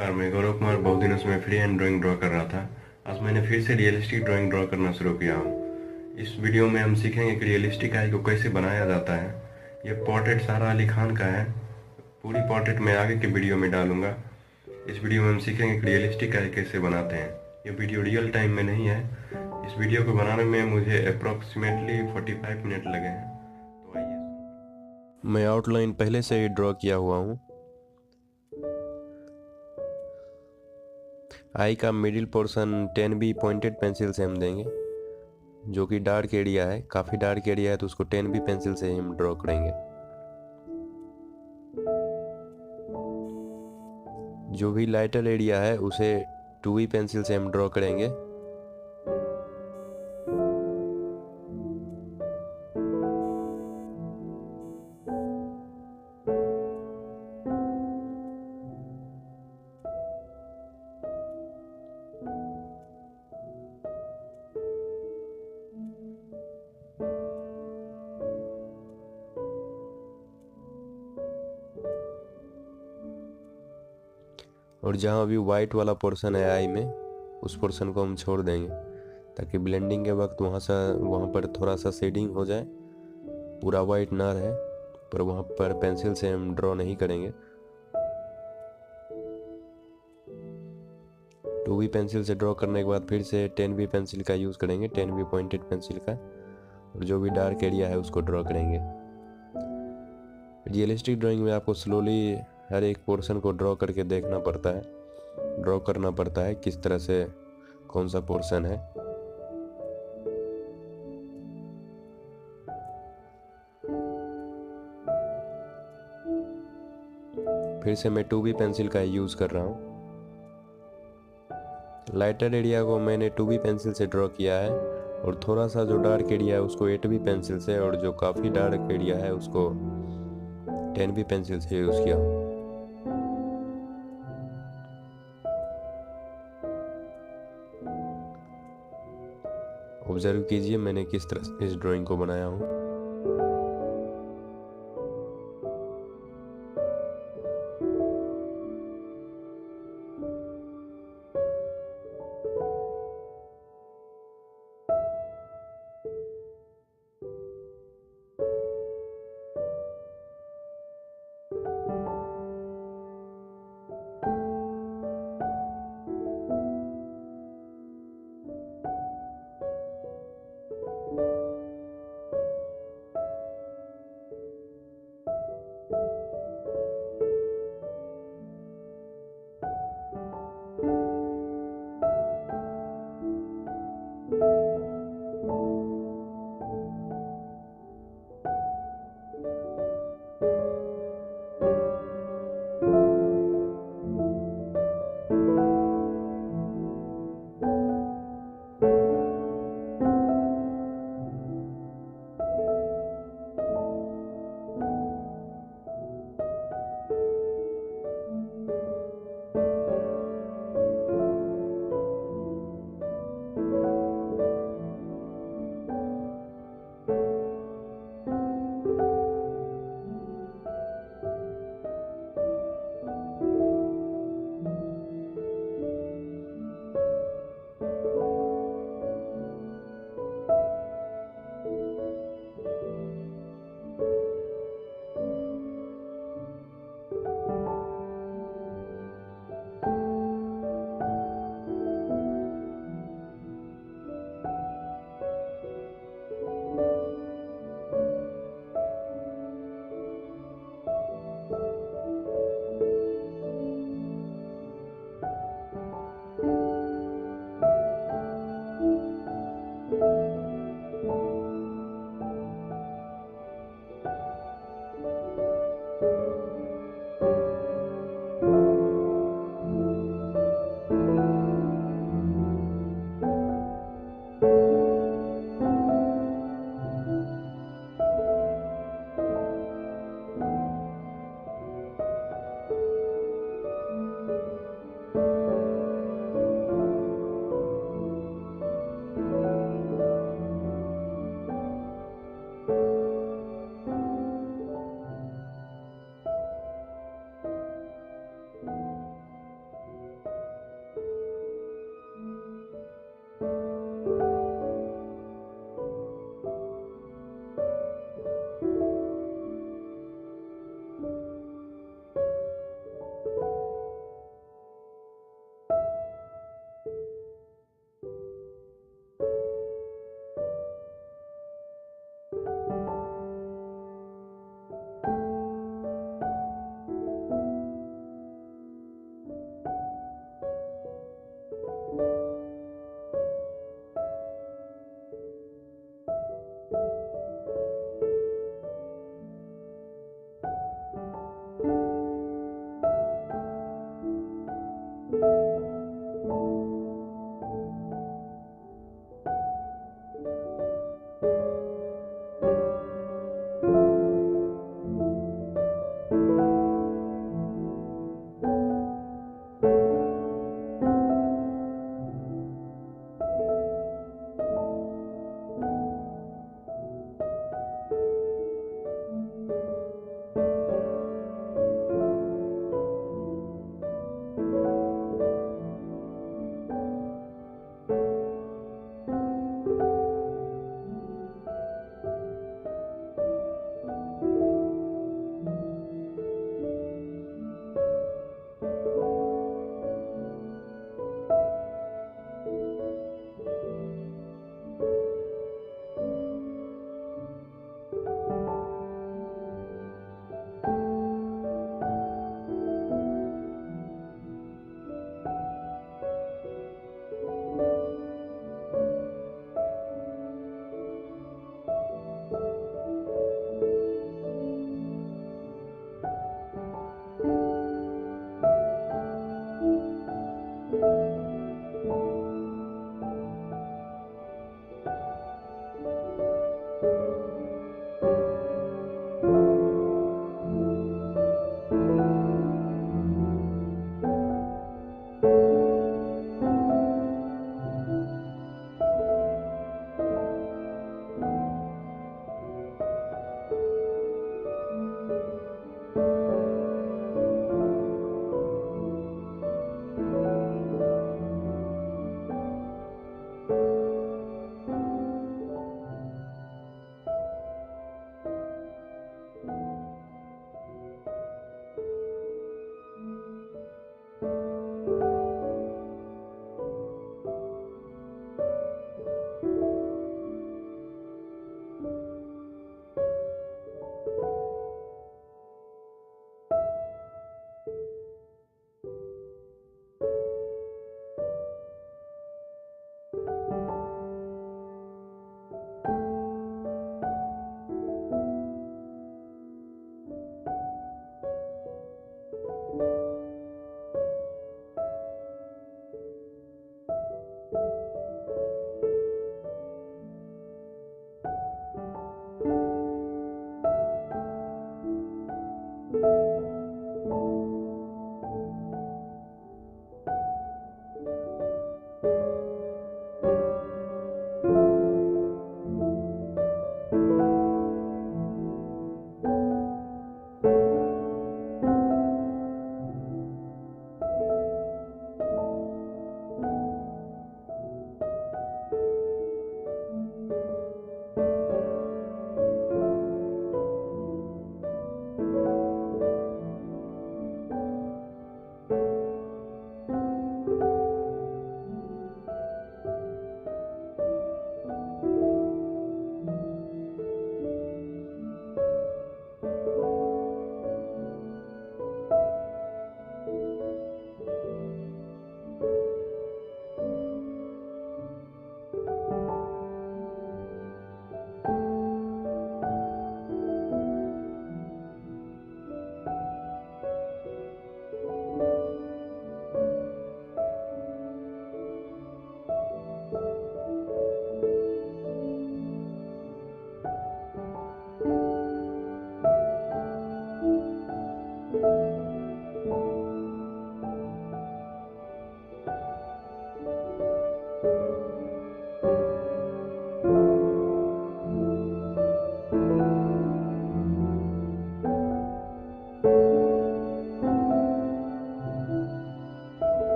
नमस्कार, मैं गौरव कुमार। बहुत दिनों से मैं फ्री हैंड ड्राइंग ड्रॉ कर रहा था। आज मैंने फिर से रियलिस्टिक ड्राइंग ड्रॉ करना शुरू किया हूँ। इस वीडियो में हम सीखेंगे कि रियलिस्टिक आई को कैसे बनाया जाता है। यह पोर्ट्रेट सारा अली खान का है। पूरी पोर्ट्रेट मैं आगे के वीडियो में डालूंगा। इस वीडियो में हम सीखेंगे कि रियलिस्टिक आई कैसे बनाते हैं। यह वीडियो रियल टाइम में नहीं है। इस वीडियो को बनाने में मुझे अप्रॉक्सीमेटली 45 मिनट लगे हैं। तो आइए, मैं आउटलाइन पहले से ही ड्रॉ किया हुआ हूँ। आई का middle portion 10B pointed pencil से हम देंगे, जो कि डार्क एरिया है। काफ़ी डार्क एरिया है तो उसको 10B पेंसिल से हम ड्रॉ करेंगे। जो भी लाइटर एरिया है उसे 2B पेंसिल से हम ड्रॉ करेंगे। और जहाँ भी वाइट वाला पोर्शन है आई में, उस पोर्शन को हम छोड़ देंगे ताकि ब्लेंडिंग के वक्त वहाँ पर थोड़ा सा शेडिंग हो जाए। पूरा वाइट ना रहे, पर वहाँ पर पेंसिल से हम ड्रॉ नहीं करेंगे। 2B पेंसिल से ड्रॉ करने के बाद फिर से 10B पेंसिल का यूज़ करेंगे, 10B पॉइंटेड पेंसिल का, और जो भी डार्क एरिया है उसको ड्रॉ करेंगे। रियलिस्टिक ड्राइंग में आपको स्लोली हर एक पोर्शन को ड्रॉ करके देखना पड़ता है, ड्रॉ करना पड़ता है किस तरह से कौन सा पोर्शन है। फिर से मैं 2B पेंसिल का यूज़ कर रहा हूँ। लाइटर एरिया को मैंने 2B पेंसिल से ड्रॉ किया है, और थोड़ा सा जो डार्क एरिया है उसको 8B पेंसिल से, और जो काफ़ी डार्क एरिया है उसको 10B पेंसिल से यूज़ किया। ऑब्जर्व कीजिए मैंने किस तरह से इस ड्राइंग को बनाया हूँ।